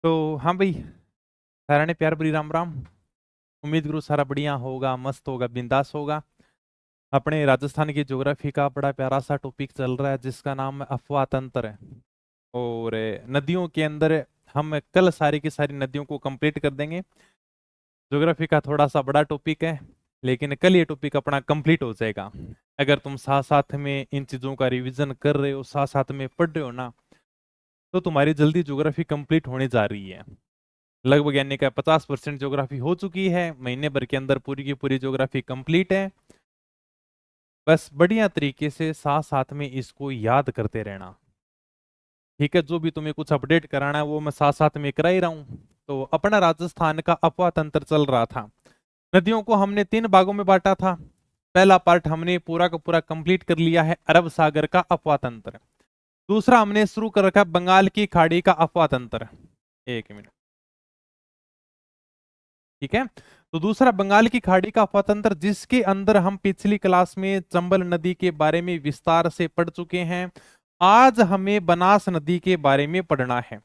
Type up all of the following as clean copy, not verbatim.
तो हाँ भाई, सारा ने प्यार भरी राम राम। उम्मीद करूँ सारा बढ़िया होगा, मस्त होगा, बिंदास होगा। अपने राजस्थान की ज्योग्राफी का बड़ा प्यारा सा टॉपिक चल रहा है जिसका नाम अफवाह तंत्र है। और नदियों के अंदर हम कल सारी की सारी नदियों को कंप्लीट कर देंगे। ज्योग्राफी का थोड़ा सा बड़ा टॉपिक है, लेकिन कल ये टॉपिक अपना कंप्लीट हो जाएगा। अगर तुम साथ साथ में इन चीजों का रिवीजन कर रहे हो, साथ साथ में पढ़ रहे हो ना, तो तुम्हारी जल्दी ज्योग्राफी कंप्लीट होने जा रही है। लगभग यानी कि 50% ज्योग्राफी हो चुकी है, महीने भर के अंदर पूरी की पूरी ज्योग्राफी कंप्लीट है। बस बढ़िया तरीके से साथ साथ में इसको याद करते रहना। ठीक है, जो भी तुम्हें कुछ अपडेट कराना है वो मैं साथ साथ में करा ही रहा हूँ। तो अपना राजस्थान का अफवाह तंत्र चल रहा था। नदियों को हमने 3 भागों में बांटा था। पहला पार्ट हमने पूरा का पूरा कंप्लीट कर लिया है, अरब सागर का अफवाह तंत्र। दूसरा हमने शुरू कर रखा बंगाल की खाड़ी का अफवाह तंत्र। एक मिनट, ठीक है। तो दूसरा बंगाल की खाड़ी का अफवाह तंत्र, जिसके अंदर हम पिछली क्लास में चंबल नदी के बारे में विस्तार से पढ़ चुके हैं। आज हमें बनास नदी के बारे में पढ़ना है।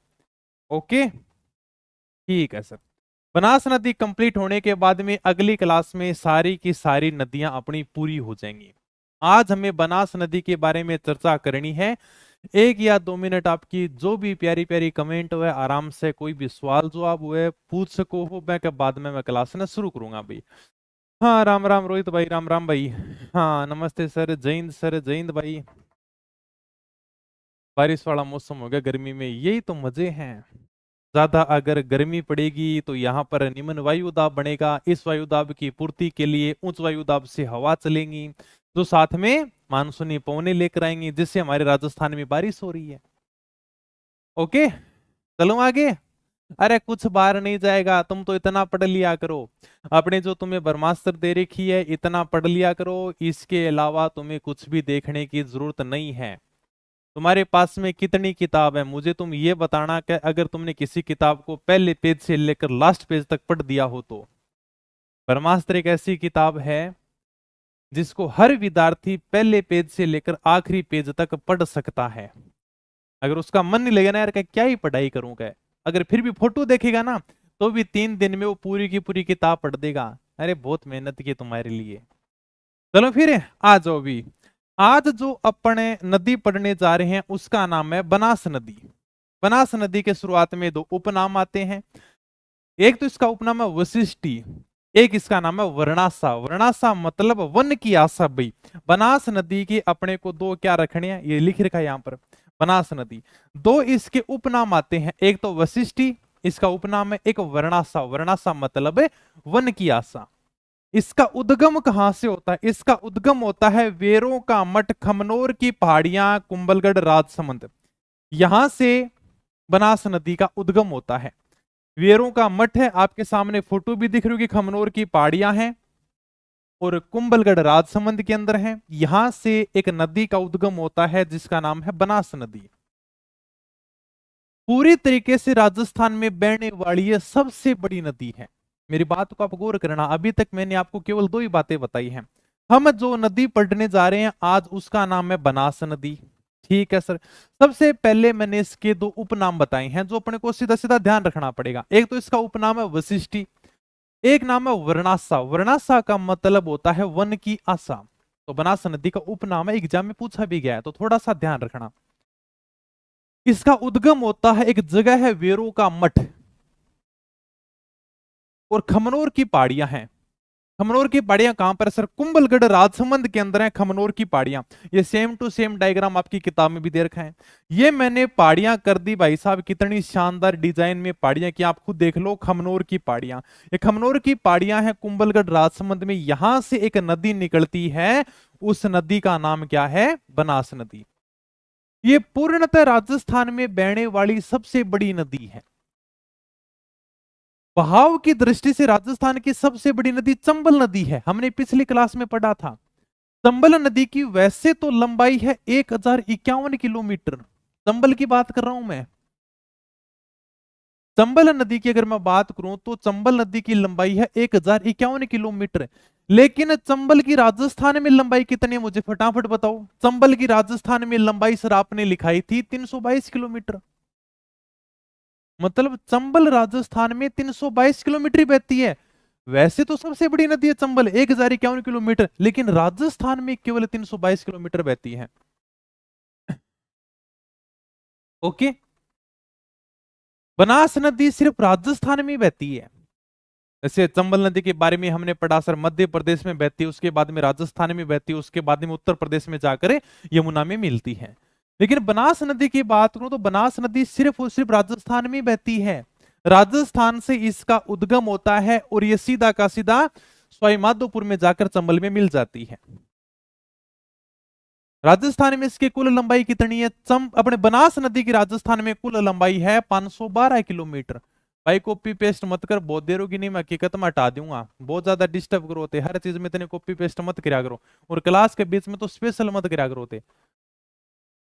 ओके, ठीक है सर। बनास नदी कंप्लीट होने के बाद में अगली क्लास में सारी की सारी नदियां अपनी पूरी हो जाएंगी। आज हमें बनास नदी के बारे में चर्चा करनी है। 1 या 2 मिनट आपकी जो भी प्यारी प्यारी कमेंट हुए, आराम से कोई भी सवाल जवाब हुए पूछ सको हो। मैं के बाद में मैं क्लास ना शुरू करूंगा भाई। हाँ, राम राम रोहित भाई, राम राम भाई। हाँ नमस्ते सर, जय हिंद सर, जय हिंद भाई। बारिश वाला मौसम हो गया गर्मी में, यही तो मजे हैं। ज्यादा अगर गर्मी पड़ेगी तो यहाँ पर निम्न वायु दाब बनेगा। इस वायु दाब की पूर्ति के लिए उच्च वायु दाब से हवा चलेंगी, जो साथ में मानसूनी पवनें लेकर आएंगी, जिससे हमारे राजस्थान में बारिश हो रही है। ओके, चलो आगे। अरे कुछ बाहर नहीं जाएगा, तुम तो इतना पढ़ लिया करो। अपने जो तुम्हें ब्रह्मास्त्र दे रखी है, इतना पढ़ लिया करो। इसके अलावा तुम्हें कुछ भी देखने की जरूरत नहीं है। तुम्हारे पास में कितनी किताब है मुझे तुम ये बताना, कि अगर तुमने किसी किताब को पहले पेज से लेकर लास्ट पेज तक पढ़ दिया हो तो। ब्रह्मास्त्र एक ऐसी किताब है जिसको हर विद्यार्थी पहले पेज से लेकर आखिरी पेज तक पढ़ सकता है। अगर उसका मन नहीं लगेगा ना यार, क्या ही पढ़ाई करूंगा, अगर फिर भी फोटो देखेगा ना, तो भी 3 दिन में वो पूरी की पूरी किताब पढ़ देगा। अरे बहुत मेहनत की तुम्हारे लिए। चलो फिर आ जाओ भी। आज जो अपने नदी पढ़ने जा रहे हैं उसका नाम है बनास नदी। बनास नदी के शुरुआत में 2 उपनाम आते हैं। एक तो इसका उपनाम है वशिष्ठी, एक इसका नाम है वर्णासा। वर्णासा मतलब वन की आशा भाई। बनास नदी के अपने को 2 क्या रखने हैं, ये लिख रखा है यहाँ पर, बनास नदी। 2 इसके उपनाम आते हैं, एक तो वशिष्ठी इसका उपनाम है, एक वर्णासा। वर्णासा मतलब है वन की आशा। इसका उद्गम कहां से होता है? इसका उद्गम होता है वेरों का मठ, खमनोर की पहाड़ियां, कुंभलगढ़, राजसमंद, यहां से बनास नदी का उद्गम होता है। वेरों का मठ है, आपके सामने फोटो भी दिख रही होगी, खमनोर की पहाड़ियां हैं और कुंभलगढ़ राजसमंद के अंदर है। यहां से एक नदी का उद्गम होता है जिसका नाम है बनास नदी। पूरी तरीके से राजस्थान में बहने वाली ये सबसे बड़ी नदी है। मेरी बात को आप गौर करना, अभी तक मैंने आपको केवल 2 ही बातें बताई हैं। हम जो नदी पढ़ने जा रहे हैं आज उसका नाम है बनास नदी। ठीक है सर। सबसे पहले मैंने इसके 2 उपनाम बताए हैं जो अपने को सीधा सीधा ध्यान रखना पड़ेगा। एक तो इसका उपनाम है वशिष्ठी, एक नाम है वर्णासा। वर्णासा का मतलब होता है वन की आशा। तो बनास नदी का उपनाम है, एग्जाम में पूछा भी गया है, तो थोड़ा सा ध्यान रखना। इसका उद्गम होता है, एक जगह है वेरो का मठ और खमनोर की पहाड़ियां हैं। खमनोर की पहाड़ियां कहां पर सर? कुंभलगढ़ राजसमंद के अंदर है खमनोर की पहाड़ियां। ये सेम टू सेम डायग्राम आपकी किताब में भी दे रखा है। ये मैंने पहाड़ियां कर दी भाई साहब, कितनी शानदार डिजाइन में पहाड़ियां की, आप खुद देख लो। खमनोर की पहाड़ियां, ये खमनोर की पहाड़ियां हैं कुंभलगढ़ राजसमंद में। यहां से एक नदी निकलती है, उस नदी का नाम क्या है? बनास नदी। ये पूर्णतः राजस्थान में बहने वाली सबसे बड़ी नदी है। बहाव की दृष्टि से राजस्थान की सबसे बड़ी नदी चंबल नदी है, हमने पिछली क्लास में पढ़ा था। चंबल नदी की वैसे तो लंबाई है 1051 किलोमीटर। चंबल की बात कर रहा हूं मैं। चंबल नदी की अगर मैं बात करूं तो चंबल नदी की लंबाई है 1051 किलोमीटर। लेकिन चंबल की राजस्थान में लंबाई कितनी है मुझे फटाफट बताओ। चंबल की राजस्थान में लंबाई सर आपने लिखाई थी 322 किलोमीटर। मतलब चंबल राजस्थान में 322 किलोमीटर बहती है। वैसे तो सबसे बड़ी नदी है चंबल 1051 किलोमीटर, लेकिन राजस्थान में केवल 322 किलोमीटर बहती है। ओके, बनास नदी सिर्फ राजस्थान में बहती है। जैसे चंबल नदी के बारे में हमने पढ़ा सर, मध्य प्रदेश में बहती है, उसके बाद में राजस्थान में बहती है, उसके बाद में उत्तर प्रदेश में जाकर यमुना में मिलती है। लेकिन बनास नदी की बात करूं तो बनास नदी सिर्फ और सिर्फ राजस्थान में बहती है। राजस्थान से इसका उद्गम होता है और ये सीधा का सीधा सवाईमाधोपुर में जाकर चंबल में मिल जाती है। राजस्थान में इसकी कुल लंबाई कितनी है? अपने बनास नदी की राजस्थान में कुल लंबाई है 512 किलोमीटर। भाई कॉपी पेस्ट मत कर, बहुत देर होगी, नहीं मैं हकीकत में हटा दूंगा, बहुत ज्यादा डिस्टर्ब करो होते, हर चीज में इतने कॉपी पेस्ट मत करा करो, और क्लास के बीच में तो स्पेशल मत करा करो होते।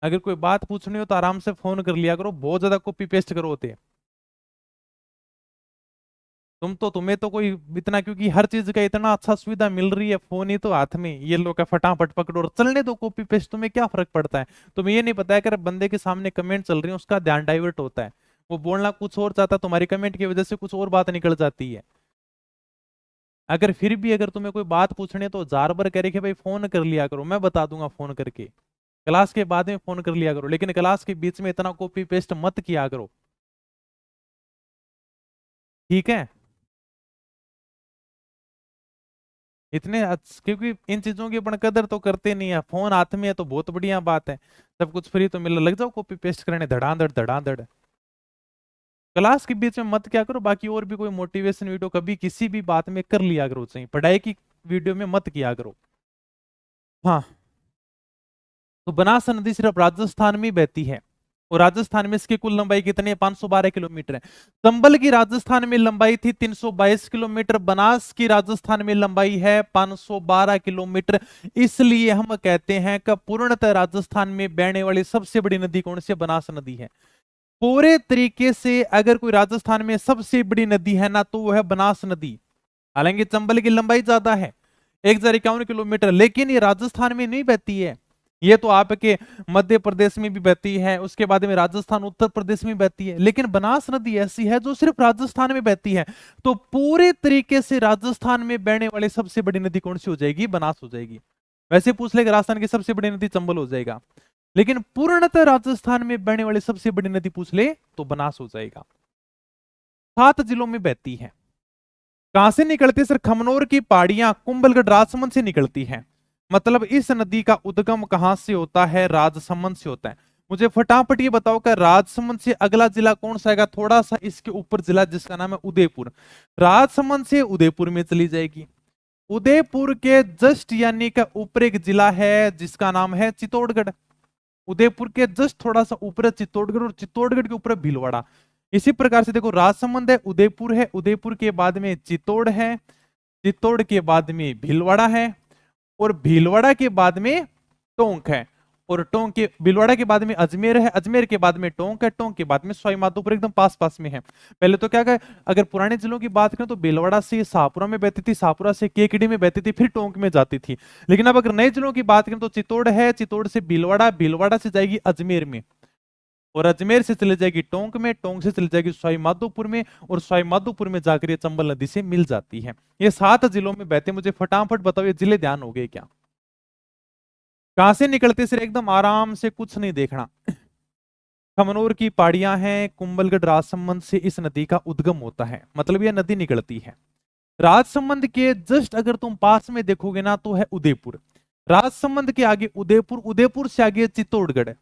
अगर कोई बात पूछनी हो तो आराम से फोन कर लिया करो, बहुत ज्यादा कॉपी पेस्ट करो होते। तुम्हें तो कोई इतना, क्योंकि हर चीज का इतना अच्छा सुविधा मिल रही है, फोन ही तो हाथ में, ये लोग का फटाफट पकड़ो और चलने दो कॉपी पेस्ट, तुम्हें क्या फर्क पड़ता है? तुम्हें ये नहीं पता है कि बंदे के सामने कमेंट चल रही है उसका ध्यान डाइवर्ट होता है, वो बोलना कुछ और चाहता, तुम्हारी कमेंट की वजह से कुछ और बात निकल जाती है। अगर फिर भी अगर तुम्हें कोई बात पूछनी है तो जार बार करे कि भाई फोन कर लिया करो, मैं बता दूंगा फोन करके, क्लास के बाद में फोन कर लिया करो, लेकिन क्लास के बीच में इतना कॉपी पेस्ट मत किया करो, ठीक है? क्योंकि इन चीजों की अपन कदर तो करते नहीं है, फोन हाथ में है तो बहुत बढ़िया बात है, सब कुछ फ्री तो मिल, लग जाओ कॉपी पेस्ट करने धड़ाधड़ धड़ाधड़। क्लास के बीच में मत क्या करो, बाकी और भी कोई मोटिवेशन वीडियो कभी किसी भी बात में कर लिया करो, चाहिए पढ़ाई की वीडियो में मत किया करो। हाँ, तो बनास नदी सिर्फ राजस्थान में बहती है, और राजस्थान में इसकी कुल लंबाई कितनी है? 512 किलोमीटर है। चंबल की राजस्थान में लंबाई थी 322 किलोमीटर, बनास की राजस्थान में लंबाई है 512 किलोमीटर। इसलिए हम कहते हैं कि पूर्णतः राजस्थान में बहने वाली सबसे बड़ी नदी कौन सी? बनास नदी है। पूरे तरीके से अगर कोई राजस्थान में सबसे बड़ी नदी है ना, तो वो है बनास नदी। हालांकि चंबल की लंबाई ज्यादा है 1051 किलोमीटर, लेकिन ये राजस्थान में नहीं बहती है, ये तो आपके मध्य प्रदेश में भी बहती है, उसके बाद में राजस्थान उत्तर प्रदेश में बहती है, लेकिन बनास नदी ऐसी है जो सिर्फ राजस्थान में बहती है। तो पूरे तरीके से राजस्थान में बहने वाली सबसे बड़ी नदी कौन सी हो जाएगी? बनास हो जाएगी। वैसे पूछ लेगा राजस्थान की सबसे बड़ी नदी चंबल हो जाएगा, लेकिन पूर्णतः राजस्थान में बहने वाली सबसे बड़ी नदी पूछ ले तो बनास हो जाएगा। 7 जिलों में बहती है। कहां से निकलती है सर? खमनोर की पहाड़ियां कुंभलगढ़ राजसमंद से निकलती है। मतलब इस नदी का उद्गम कहां से होता है? राजसमंद से होता है। मुझे फटाफट ये बताओ कि राजसमंद से अगला जिला कौन सा आएगा? थोड़ा सा इसके ऊपर जिला जिसका नाम है उदयपुर। राजसमंद से उदयपुर में चली जाएगी। उदयपुर के जस्ट यानी का ऊपर एक जिला है जिसका नाम है चित्तौड़गढ़। उदयपुर के जस्ट थोड़ा सा ऊपर चित्तौड़गढ़, और चित्तौड़गढ़ के ऊपर भीलवाड़ा। इसी प्रकार से देखो, राजसमंद है, उदयपुर है, उदयपुर के बाद में चित्तौड़ है, चित्तौड़ के बाद में भीलवाड़ा है, और भीलवाड़ा के बाद में टोंक है, और टोंक के भीलवाड़ा के बाद में अजमेर है, अजमेर के बाद में टोंक है, टोंक के बाद में सवाईमाधोपुर एकदम पास पास में है। पहले तो क्या अगर पुराने जिलों की बात करें तो भीलवाड़ा से शाहपुरा में बहती थी, शाहपुरा से केकड़ी में बहती थी, फिर टोंक में जाती थी। लेकिन अब अगर नए जिलों की बात करें तो चित्तौड़ है, चित्तौड़ से भीलवाड़ा, भीलवाड़ा से जाएगी अजमेर में, और अजमेर से चली जाएगी टोंक में, टोंक से चली जाएगी सवाईमाधोपुर में, और सवाईमाधोपुर में जाकर ये चंबल नदी से मिल जाती है। ये 7 जिलों में बहते। मुझे फटाफट बताओ ये जिले ध्यान हो गए क्या? कहां से निकलते सिर्फ एकदम आराम से, कुछ नहीं देखना। खमनोर की पहाड़ियां हैं, कुंभलगढ़ राजसमंद से इस नदी का उद्गम होता है, मतलब यह नदी निकलती है। राजसमंद के जस्ट अगर तुम पास में देखोगे ना तो है उदयपुर। राजसमंद के आगे उदयपुर, उदयपुर से आगे चित्तौड़गढ़,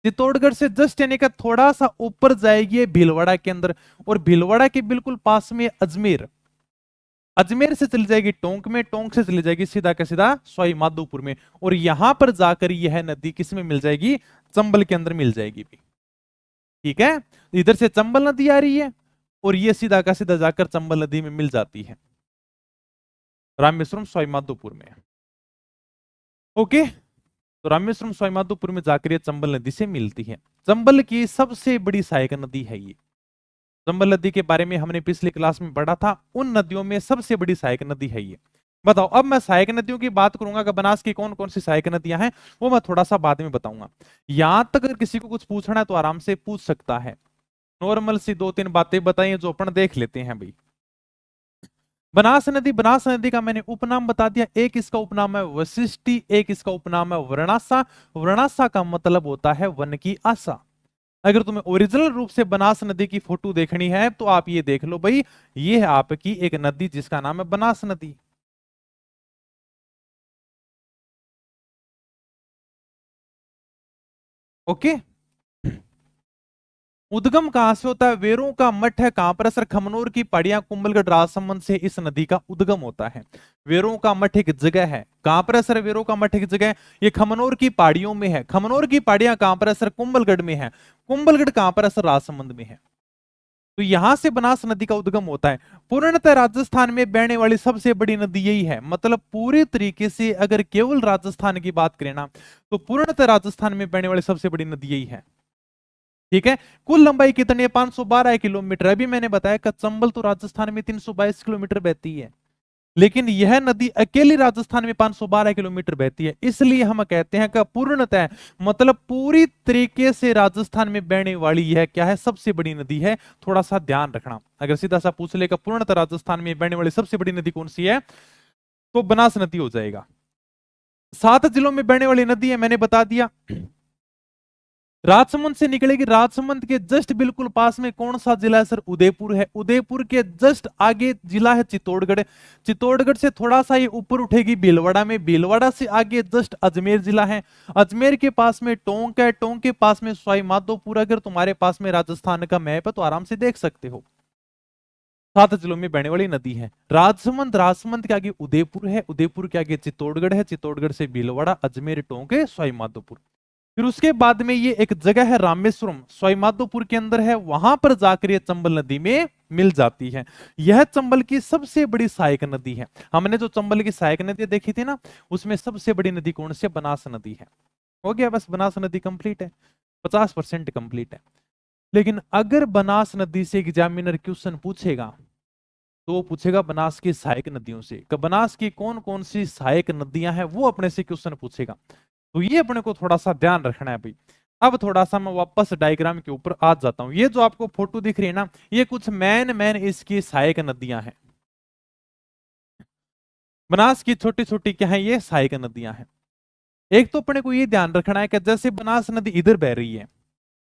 चित्तौड़गढ़ से जस्ट यानी का थोड़ा सा ऊपर जाएगी भीलवाड़ा के अंदर, और भीलवाड़ा के बिल्कुल पास में अजमेर, अजमेर से चली जाएगी टोंक में, टोंक से चली जाएगी सीधा का सीधा सवाईमाधोपुर में, और यहां पर जाकर यह नदी किस में मिल जाएगी? चंबल के अंदर मिल जाएगी भी। ठीक है, इधर से चंबल नदी आ रही है, और ये सीधा का सीधा जाकर चंबल नदी में मिल जाती है, रामेश्वरम सवाईमाधोपुर में। ओके, तो रामेश्वरम सवाईमाधोपुर में जाकर ये चंबल नदी से मिलती है। चंबल की सबसे बड़ी सहायक नदी है ये। चंबल नदी के बारे में हमने पिछली क्लास में पढ़ा था, उन नदियों में सबसे बड़ी सहायक नदी है ये। बताओ, अब मैं सहायक नदियों की बात करूंगा कि बनास की कौन कौन सी सहायक नदियां हैं, वो मैं थोड़ा सा बाद में बताऊंगा। यहां तक अगर किसी को कुछ पूछना है तो आराम से पूछ सकता है। नॉर्मल सी दो तीन बातें बताई हैं जो अपन देख लेते हैं भाई। बनास नदी का मैंने उपनाम बता दिया। एक इसका उपनाम है वशिष्टि, एक इसका उपनाम है वर्णासा। वर्णासा का मतलब होता है वन की आशा। अगर तुम्हें ओरिजिनल रूप से बनास नदी की फोटो देखनी है तो आप ये देख लो भाई, ये है आपकी एक नदी जिसका नाम है बनास नदी। ओके। उद्गम कहां से होता है? वेरों का मठ है कहां पर? सर खमनोर की पहाड़ियां, कुंभलगढ़ राजसमंद से इस नदी का उद्गम होता है। वेरों का मठ एक जगह है, कहां पर है सर? वेरों का मठ एक जगह है, ये खमनोर की पहाड़ियों में है। खमनोर की पहाड़ियां कहां पर है सर? कुंभलगढ़ में है। कुंभलगढ़ कहां पर है सर? राजसमंद में है। तो यहां से बनास नदी का उद्गम होता है। पूर्णतः राजस्थान में बहने वाली सबसे बड़ी नदी यही है। मतलब पूरी तरीके से अगर केवल राजस्थान की बात करें ना, तो पूर्णतः राजस्थान में बहने वाली सबसे बड़ी नदी यही है। ठीक है। कुल लंबाई कितनी है? 512 किलोमीटर। अभी मैंने बताया कि चंबल तो राजस्थान में 322 किलोमीटर बहती है, लेकिन यह नदी अकेली राजस्थान में 512 किलोमीटर बहती है। इसलिए हम कहते हैं कि पूर्णतः, मतलब पूरी तरीके से राजस्थान में बहने वाली यह क्या है? सबसे बड़ी नदी है। थोड़ा सा ध्यान रखना, अगर सीधा सा पूछ लेगा पूर्णतः राजस्थान में बहने वाली सबसे बड़ी नदी कौन सी है, तो बनास नदी हो जाएगा। 7 जिलों में बहने वाली नदी है, मैंने बता दिया। राजसमंद से निकलेगी, राजसमंद के जस्ट बिल्कुल पास में कौन सा जिला है सर? उदयपुर है। उदयपुर के जस्ट आगे जिला है चित्तौड़गढ़। चित्तौड़गढ़ से थोड़ा सा ये ऊपर उठेगी भीलवाड़ा में। भीलवाड़ा से आगे जस्ट अजमेर जिला है। अजमेर के पास में टोंक है। टोंक के पास में सवाई माधोपुर। अगर तुम्हारे पास में राजस्थान का मैप है तो आराम से देख सकते हो। 7 जिलों में बहने वाली नदी है राजसमंद। राजसमंद के आगे उदयपुर है। उदयपुर के आगे चित्तौड़गढ़ है। चित्तौड़गढ़ से भीलवाड़ा, अजमेर, टोंक है, सवाई माधोपुर। फिर उसके बाद में ये एक जगह है रामेश्वरम, सवाईमाधोपुर के अंदर है। वहां पर जाकर ये चंबल नदी में मिल जाती है। यह चंबल की सबसे बड़ी सहायक नदी है। हमने जो चंबल की सहायक नदी देखी थी ना, उसमें सबसे बड़ी नदी कौन सी है? बनास नदी है। हो गया, बस बनास नदी कंप्लीट है, 50% कंप्लीट है। लेकिन अगर बनास नदी से एग्जामिनर क्वेश्चन पूछेगा तो वो पूछेगा बनास की सहायक नदियों से, कि बनास की कौन कौन सी सहायक नदियां हैं, वो अपने से क्वेश्चन पूछेगा। तो ये अपने को थोड़ा सा ध्यान रखना है भाई। अब थोड़ा सा मैं वापस डायग्राम के ऊपर आ जाता हूं। ये जो आपको फोटो दिख रही है ना, ये कुछ मैन मैन इसकी सहायक नदियां हैं। बनास की छोटी छोटी क्या है? ये सहायक नदियां हैं। एक तो अपने को ये ध्यान रखना है कि जैसे बनास नदी इधर बह रही है,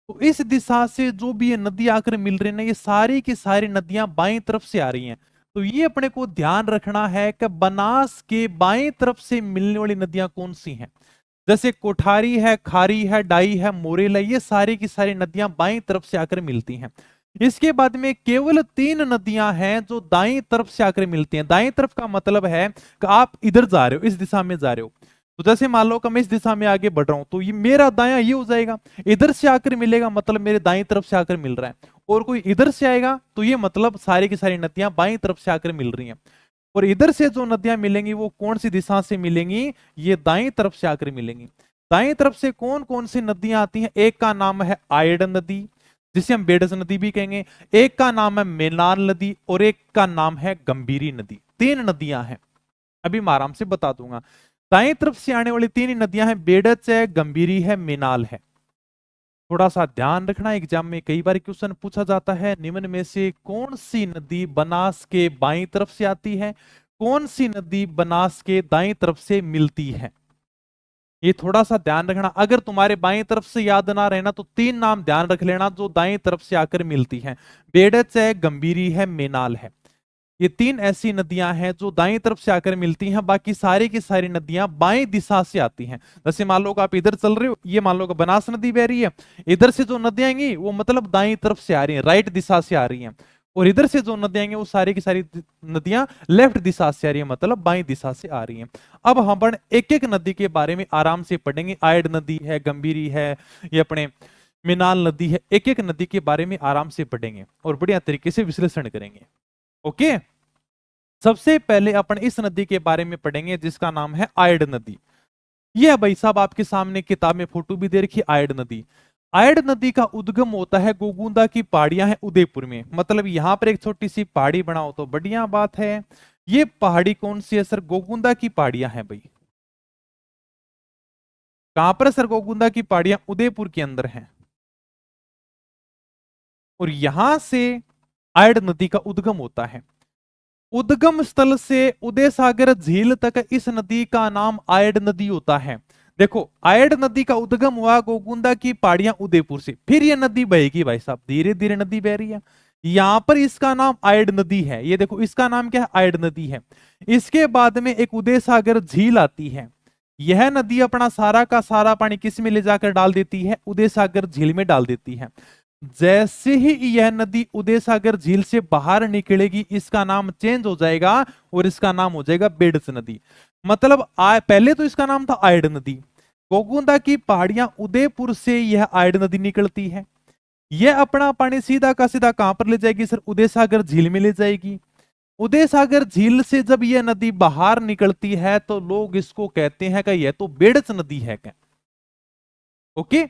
तो इस दिशा से जो भी ये नदी आकर मिल रही है ना, ये सारी की सारी नदियां बाईं तरफ से आ रही हैं। तो ये अपने को ध्यान रखना है कि बनास के बाईं तरफ से मिलने वाली नदियां कौन सी हैं। जैसे कोठारी है, खारी है, डाई है, मोरेल है, ये सारी की सारी नदियां बाईं तरफ से आकर मिलती हैं। इसके बाद में केवल 3 नदियां हैं जो दाईं तरफ से आकर मिलती हैं। दाईं तरफ का मतलब है कि आप इधर जा रहे हो, इस दिशा में जा रहे हो। तो जैसे मान लो कि मैं इस दिशा में आगे बढ़ रहा हूं, तो ये मेरा दायां ये हो जाएगा। इधर से आकर मिलेगा मतलब मेरे दाईं तरफ से आकर मिल रहा है। और कोई इधर से आएगा तो ये मतलब सारी की सारी नदियां बाईं तरफ से आकर मिल रही हैं। और इधर से जो नदियां मिलेंगी वो कौन सी दिशा से मिलेंगी? ये दाईं तरफ से आकर मिलेंगी। दाईं तरफ से कौन कौन सी नदियां आती हैं? एक का नाम है आयड नदी, जिसे हम बेडस नदी भी कहेंगे। एक का नाम है मेनाल नदी, और एक का नाम है गंभीरी नदी। 3 नदियां हैं, अभी मैं आराम से बता दूंगा। दाएं तरफ से आने वाली 3 नदियां हैं, बेडच है, गंभीरी है, मेनाल है। थोड़ा सा ध्यान रखना, एग्जाम में कई बार क्वेश्चन पूछा जाता है, निम्न में से कौन सी नदी बनास के बाईं तरफ से आती है, कौन सी नदी बनास के दाईं तरफ से मिलती है। ये थोड़ा सा ध्यान रखना। अगर तुम्हारे बाईं तरफ से याद ना रहे ना, तो 3 नाम ध्यान रख लेना जो दाईं तरफ से आकर मिलती हैं। बेडच है, गंभीरी है, मेनाल है। ये 3 ऐसी नदियां हैं जो दाईं तरफ से आकर मिलती हैं। बाकी सारी की सारी नदियां बाईं दिशा से आती हैं। जैसे मान लो कि आप इधर चल रहे हो, ये मान लो कि बनास नदी बह रही है, इधर से जो नदियां आएंगी वो मतलब दाईं तरफ से आ रही हैं, राइट दिशा से आ रही हैं। और इधर से जो नदियां आएंगी वो सारी की सारी नदियां लेफ्ट दिशा से आ रही है, मतलब बाईं दिशा से आ रही हैं। अब हम अपन एक एक नदी के बारे में आराम से पढ़ेंगे। आयड नदी है, गंभीरी है, ये अपने मिनाल नदी है। एक एक नदी के बारे में आराम से पढ़ेंगे और बढ़िया तरीके से विश्लेषण करेंगे। ओके। सबसे पहले अपन इस नदी के बारे में पढ़ेंगे जिसका नाम है आयड नदी। यह भाई साहब आपके सामने किताब में फोटो भी दे रखी, आयड नदी। आयड नदी का उद्गम होता है गोगुंदा की पहाड़ियां हैं उदयपुर में। मतलब यहां पर एक छोटी सी पहाड़ी बनाओ तो बढ़िया बात है। ये पहाड़ी कौन सी है सर? गोगुंदा की पहाड़ियां हैं भाई। कहां पर है सर? गोगुंदा की पहाड़ियां उदयपुर के अंदर हैं। और यहां से आयड नदी का उद्गम होता है। उद्गम स्थल से उदय सागर झील तक इस नदी का नाम आयड नदी होता है। देखो, आयड नदी का उद्गम हुआ गोकुंदा की पहाड़ियां उदयपुर से, फिर ये नदी बहेगी भाई साहब, धीरे धीरे नदी बह रही है। यहां पर इसका नाम आयड नदी है। ये देखो, इसका नाम क्या है? आयड नदी है। इसके बाद में एक उदय सागर झील आती है। यह नदी अपना सारा का सारा पानी किस में ले जाकर डाल देती है? उदय सागर झील में डाल देती है। जैसे ही यह नदी उदय सागर झील से बाहर निकलेगी, इसका नाम चेंज हो जाएगा और इसका नाम हो जाएगा बेडस नदी। मतलब पहले तो इसका नाम था आयड नदी। गोकुंदा की पहाड़ियां उदयपुर से यह आयड नदी निकलती है। यह अपना पानी सीधा का सीधा कहां पर ले जाएगी सर? उदय सागर झील में ले जाएगी। उदय सागर झील से जब यह नदी बाहर निकलती है तो लोग इसको कहते हैं कि यह तो बेडस नदी है क्या। ओके,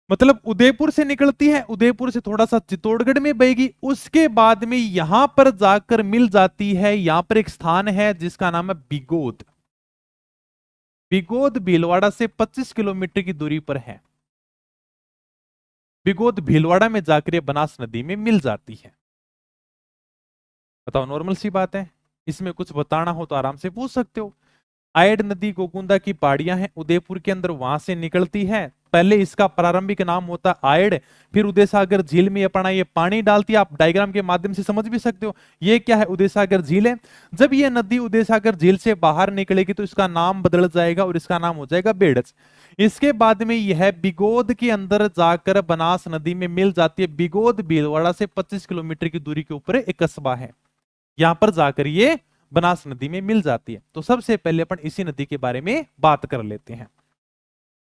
मतलब उदयपुर से निकलती है, उदयपुर से थोड़ा सा चित्तौड़गढ़ में बहेगी, उसके बाद में यहां पर जाकर मिल जाती है। यहां पर एक स्थान है जिसका नाम है बिगोद। बिगोद भीलवाड़ा से 25 किलोमीटर की दूरी पर है। बिगोद भीलवाड़ा में जाकर ये बनास नदी में मिल जाती है। बताओ, नॉर्मल सी बात है। इसमें कुछ बताना हो तो आराम से पूछ सकते हो। आयड नदी गोकुंदा की पहाड़ियां हैं उदयपुर के अंदर, वहां से निकलती है। पहले इसका प्रारंभिक नाम होता है आयड, फिर उदय सागर झील में अपना ये पानी डालती है। आप डायग्राम के माध्यम से समझ भी सकते हो। ये क्या है? उदय सागर झील है। जब ये नदी उदय सागर झील से बाहर निकलेगी तो इसका नाम बदल जाएगा और इसका नाम हो जाएगा बेडस। इसके बाद में यह बिगोद के अंदर जाकर बनास नदी में मिल जाती है। बिगोद भीलवाड़ा से 25 किलोमीटर की दूरी के ऊपर एक कस्बा है, यहां पर जाकर ये बनास नदी में मिल जाती है। तो सबसे पहले अपन इसी नदी के बारे में बात कर लेते हैं।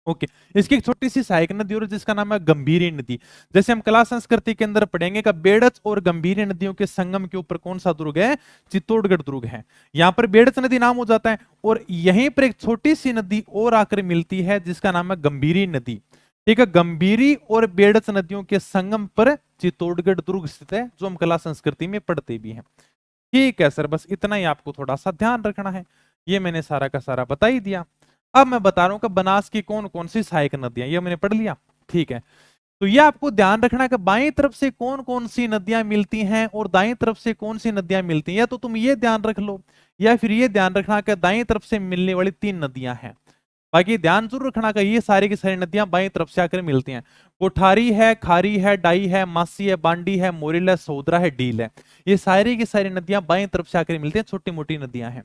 ओके, इसकी एक छोटी सी सहायक नदी और जिसका नाम है गंभीरी नदी। जैसे हम कला संस्कृति के अंदर पढ़ेंगे कि बेड़च और गंभीरी नदियों के संगम के ऊपर कौन सा दुर्ग है? चित्तौड़गढ़ दुर्ग है। यहां पर बेड़च नदी नाम हो जाता है और यहीं पर एक छोटी सी नदी और आकर मिलती है जिसका नाम है गंभीरी नदी। ठीक है, गंभीरी और बेड़च नदियों के संगम पर चित्तौड़गढ़ दुर्ग स्थित है, जो हम कला संस्कृति में पढ़ते भी हैं। ठीक है सर, बस इतना ही आपको थोड़ा सा ध्यान रखना है। ये मैंने सारा का सारा बता ही दिया। अब मैं बता रहा हूं कि बनास की कौन कौन सी सहायक नदियां, ये मैंने पढ़ लिया। ठीक है, तो ये आपको ध्यान रखना है कि बाईं तरफ से कौन कौन सी नदियां मिलती हैं और दाईं तरफ से कौन सी नदियां मिलती हैं। या तो तुम ये ध्यान रख लो या फिर ये ध्यान रखना कि दाईं तरफ से मिलने वाली 3 नदियां हैं। बाकी ध्यान जरूर रखना कि ये सारी की सारी नदियां बाईं तरफ से आकर मिलती हैं। कोठारी है, खारी है, डाई है, मासी है, बांडी है, मोरिल है, सोदरा है, डील है। ये सारी की सारी नदियां बाईं तरफ से आकर मिलती हैं, छोटी मोटी नदियां हैं।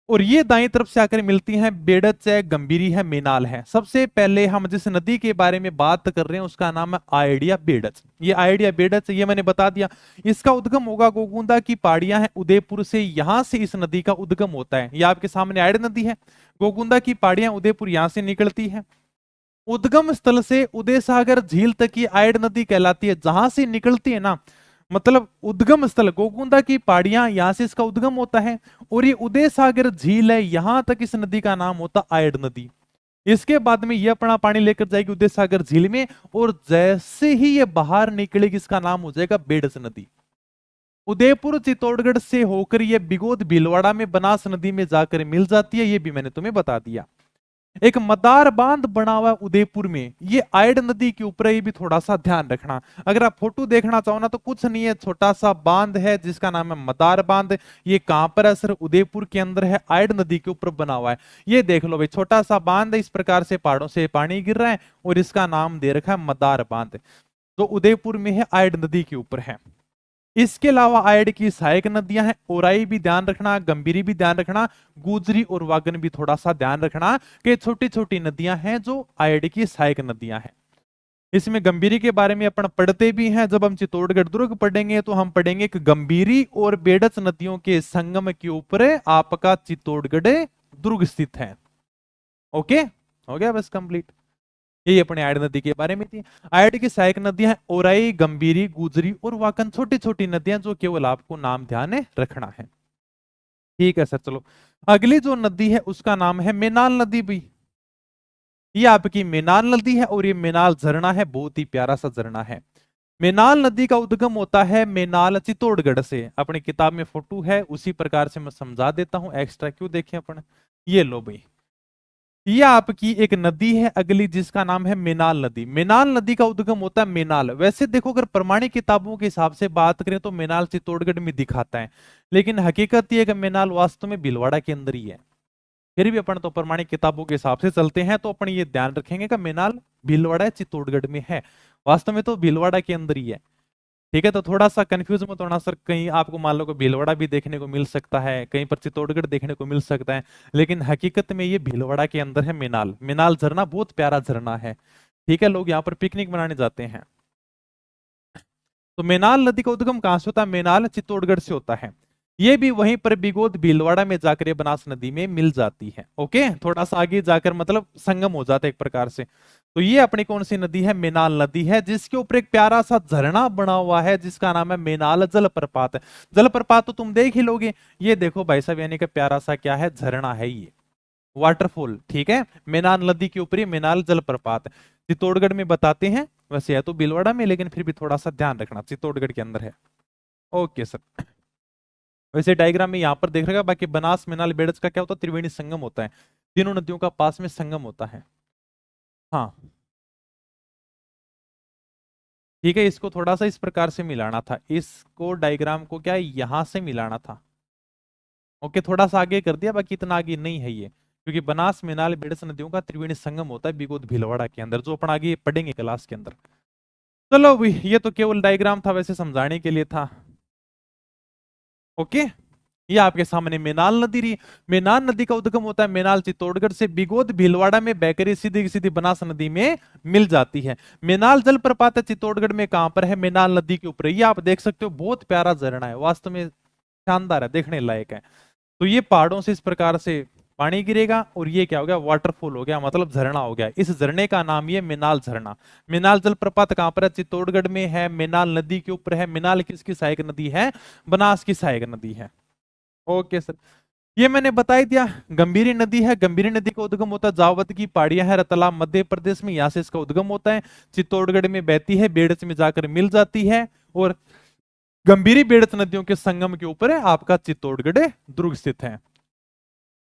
और ये दाईं तरफ से आकर मिलती हैं, बेड़च है, गंभीरी है, मेनाल है। सबसे पहले हम जिस नदी के बारे में बात कर रहे हैं उसका नाम है आयडिया बेड़च। ये आयडिया बेड़च, ये मैंने बता दिया। इसका उद्गम होगा गोकुंदा की पहाड़ियां हैं उदयपुर से, यहां से इस नदी का उद्गम होता है। ये आपके सामने आयड नदी है, गोकुंदा की पहाड़ियां उदयपुर यहां से निकलती है। उद्गम स्थल से उदय सागर झील तक की आयड नदी कहलाती है। जहां से निकलती है ना, मतलब उद्गम स्थल गोकुंदा की पहाड़ियां, यहां से इसका उद्गम होता है और ये उदय सागर झील है, यहां तक इस नदी का नाम होता आयड नदी। इसके बाद में ये अपना पानी लेकर जाएगी उदय सागर झील में और जैसे ही ये बाहर निकलेगी इसका नाम हो जाएगा बेडस नदी। उदयपुर चित्तौड़गढ़ से होकर ये बिगोद भीलवाड़ा में बनास नदी में जाकर मिल जाती है। ये भी मैंने तुम्हें बता दिया। एक मदार बांध बना हुआ उदयपुर में, ये आयड नदी के ऊपर, ये भी थोड़ा सा ध्यान रखना। अगर आप फोटो देखना चाहो ना तो कुछ नहीं है, छोटा सा बांध है जिसका नाम है मदार बांध। ये कहां पर है सर? उदयपुर के अंदर है, आयड नदी के ऊपर बना हुआ है। ये देख लो भाई, छोटा सा बांध है, इस प्रकार से पहाड़ों से पानी गिर रहा है और इसका नाम दे रखा है मदार बांध, जो उदयपुर में है, आयड नदी के ऊपर है। इसके अलावा आयड की सहायक नदियां हैं, ओराई भी ध्यान रखना, गंभीरी भी ध्यान रखना, गुजरी और वागन भी थोड़ा सा ध्यान रखना कि छोटी छोटी नदियां हैं जो आयड की सहायक नदियां हैं। इसमें गंभीरी के बारे में अपन पढ़ते भी हैं। जब हम चित्तौड़गढ़ दुर्ग पढ़ेंगे तो हम पढ़ेंगे कि गंभीरी और बेड़च नदियों के संगम के ऊपर आपका चित्तौड़गढ़ दुर्ग स्थित है। ओके, हो गया बस कंप्लीट। यही अपने आयड नदी के बारे में थी। आयड की सहायक नदियां ओराई, गंभीरी, गुजरी और वाकन, छोटी छोटी नदियां जो केवल आपको नाम ध्यान रखना है। ठीक है सर, चलो अगली जो नदी है उसका नाम है मेनाल नदी। भी ये आपकी मेनाल नदी है और ये मेनाल झरना है, बहुत ही प्यारा सा झरना है। मेनाल नदी का उद्गम होता है मेनाल चित्तौड़गढ़ से। अपनी किताब में फोटो है, उसी प्रकार से मैं समझा देता हूं, एक्स्ट्रा क्यों देखें अपन। ये लो भाई, ये आपकी एक नदी है अगली, जिसका नाम है मेनाल नदी। मेनाल नदी का उद्गम होता है मेनाल। वैसे देखो अगर प्रमाणिक किताबों के हिसाब से बात करें तो मेनाल चित्तौड़गढ़ में दिखाता है, लेकिन हकीकत ये है कि मेनाल वास्तव में भीलवाड़ा के अंदर ही है। फिर भी अपन तो प्रमाणिक किताबों के हिसाब से चलते हैं, तो अपन ये ध्यान रखेंगे कि मेनाल भीलवाड़ा चित्तौड़गढ़ में है, वास्तव में तो भीलवाड़ा के अंदर ही है। ठीक है, तो थोड़ा सा कंफ्यूज मत होना सर, कहीं आपको मान लो को भीलवाड़ा भी देखने को मिल सकता है, कहीं पर चित्तौड़गढ़ देखने को मिल सकता है, लेकिन हकीकत में ये भीलवाड़ा के अंदर है मेनाल। मेनाल झरना बहुत प्यारा झरना है। ठीक है, लोग यहाँ पर पिकनिक मनाने जाते हैं। तो मेनाल नदी का उद्गम कहां से होता है? मेनाल चित्तौड़गढ़ से होता है। ये भी वहीं पर बिगोद भीलवाड़ा में जाकर बनास नदी में मिल जाती है। ओके, थोड़ा सा आगे जाकर मतलब संगम हो जाता है एक प्रकार से। तो ये अपनी कौन सी नदी है? मेनाल नदी है, जिसके ऊपर एक प्यारा सा झरना बना हुआ है जिसका नाम है मेनाल जलप्रपात। जलप्रपात तो तुम देख ही लोगे। ये देखो भाई साहब, यानी कि प्यारा सा क्या है? झरना है ये, वाटरफॉल। ठीक है, मेनाल नदी के ऊपर ही मेनाल जलप्रपात चित्तौड़गढ़ में बताते हैं। वैसे है तो भीलवाड़ा में, लेकिन फिर भी थोड़ा सा ध्यान रखना, चित्तौड़गढ़ के अंदर है। Okay sir. वैसे डायग्राम में यहां पर देख रखा, बाकी बनास मेनाल बेड़च का क्या होता है? त्रिवेणी संगम होता है, तीनों नदियों का पास में संगम होता है। हाँ ठीक है, इसको थोड़ा सा इस प्रकार से मिलाना था, इसको डायग्राम को क्या यहां से मिलाना था। ओके, थोड़ा सा आगे कर दिया, बाकी इतना आगे नहीं है ये, क्योंकि बनास मेनाल बेड़स नदियों का त्रिवेणी संगम होता है बिगोद भीलवाड़ा के अंदर, जो अपन आगे पढ़ेंगे क्लास के अंदर। चलो भाई, ये तो केवल डायग्राम था, वैसे समझाने के लिए था। ओके, ये आपके सामने मेनाल नदी रही। मेनाल नदी का उद्गम होता है मेनाल चित्तौड़गढ़ से, बिगोद भीलवाड़ा में बहकर सीधी सीधी बनास नदी में मिल जाती है। मेनाल जलप्रपात है चित्तौड़गढ़ में, कहां पर है? मेनाल नदी के ऊपर। ये आप देख सकते हो, बहुत प्यारा झरना है, वास्तव में शानदार है, देखने लायक है। तो ये पहाड़ों से इस प्रकार से पानी गिरेगा और ये क्या हो गया? वाटरफॉल हो गया, मतलब झरना हो गया। इस झरने का नाम ये मेनाल झरना। मेनाल जलप्रपात कहां पर है? चित्तौड़गढ़ में है, मेनाल नदी के ऊपर है। मेनाल किसकी सहायक नदी है? बनास की सहायक नदी है। ओके सर, ये मैंने बता ही दिया। गंभीरी नदी है, गंभीरी नदी का उद्गम होता है जावद की पहाड़ियां है, रतलाम मध्य प्रदेश में, यहां से इसका उद्गम होता है। चित्तौड़गढ़ में बहती है, बेड़च में जाकर मिल जाती है, और गंभीरी बेड़च नदियों के संगम के ऊपर है आपका चित्तौड़गढ़ दुर्ग स्थित है।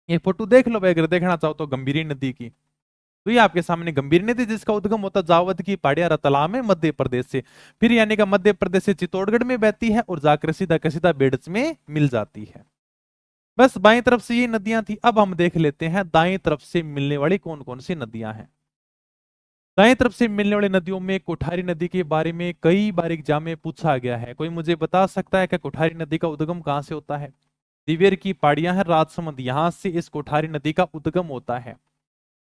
ये फोटो देख लो भाई, अगर देखना चाहो तो गंभीरी नदी की। तो ये आपके सामने गंभीरी नदी, जिसका उद्गम होता है जावद की पहाड़ियां रतलाम में मध्य प्रदेश से, फिर यानी कि मध्य प्रदेश से चित्तौड़गढ़ में बहती है और जाकर सीधा का सीधा बेड़च में मिल जाती है। बस बाईं तरफ से ये नदियां थी। अब हम देख लेते हैं दाईं तरफ से मिलने वाली कौन कौन सी नदियां हैं। दाएं तरफ से मिलने वाली नदियों में कोठारी नदी के बारे में कई बार एग्जाम में पूछा गया है। कोई मुझे बता सकता है कि कोठारी नदी का उद्गम कहां से होता है? दिवेर की पहाड़ियां हैं, राजसमंद, यहां से इस कोठारी नदी का उद्गम होता है।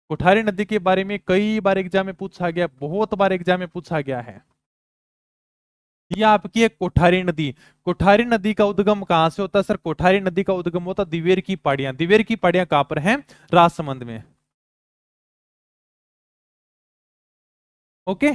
कोठारी नदी के बारे में कई बार एग्जाम में पूछा गया, बहुत बार एग्जाम में पूछा गया है। ये आपकी एक कोठारी नदी। कोठारी नदी का उद्गम कहां से होता है सर? कोठारी नदी का उद्गम होता है दिवेर की पहाड़ियां। दिवेर की पहाड़ियां कहां पर हैं? राजसमंद में। ओके,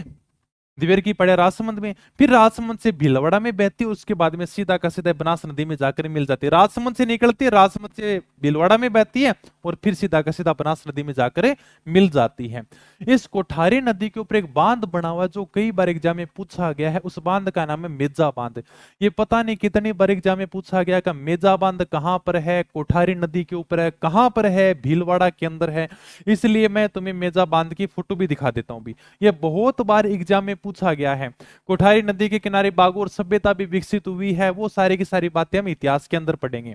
दिवेर की पड़े राजसमंद में, फिर राजसमंद से भीलवाड़ा में बहती है, उसके बाद में सीधा का सीधा बनास नदी में जाकर मिल जाती है। राजसमंद से निकलती है, राजसमंद से भीलवाड़ा में बहती है, और फिर सीधा का सीधा बनास नदी में जाकर मिल जाती है। इस कोठारी नदी के ऊपर एक बांध बना हुआ है, जो कई बार एग्जाम में पूछा गया है। उस बांध का नाम है मेजा बांध। ये पता नहीं कितनी बार एग्जाम में पूछा गया कि मेजा बांध कहां पर है? कोठारी नदी के ऊपर है, कहां पर है? भीलवाड़ा के अंदर है। इसलिए मैं तुम्हें मेजा बांध की फोटो भी दिखा देता हूं भी। ये बहुत बार एग्जाम में पूछा गया है। कोठारी नदी के किनारे बागोर सभ्यता भी विकसित हुई है, वो सारी की सारी बातें हम इतिहास के अंदर पढ़ेंगे।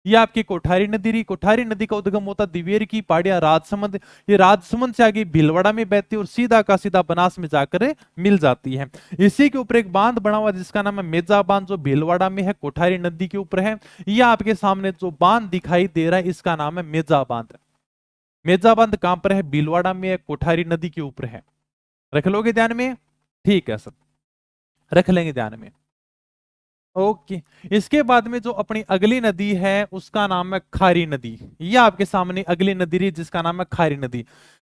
ये आपकी कोठारी नदी रही। कोठारी नदी का उद्गम होता दिवेर की पहाड़ियां, राजसमंद। ये राजसमंद से आगे भीलवाड़ा में बहती है और सीधा का सीधा बनास में जाकर मिल जाती है। इसी के ऊपर एक बांध बना हुआ जिसका नाम है मेजा बांध, जो भीलवाड़ा में है, कोठारी नदी के ऊपर है। ये आपके सामने जो बांध दिखाई दे रहा है, इसका नाम है मेजा बांध। मेजा बांध कहां पर है? भीलवाड़ा में है, कोठारी नदी के ऊपर है। रख लोगे ध्यान में? ठीक है सर, रख लेंगे ध्यान में। ओके, इसके बाद में जो अपनी अगली नदी है उसका नाम है खारी नदी। ये आपके सामने अगली नदी रही, जिसका नाम है खारी नदी।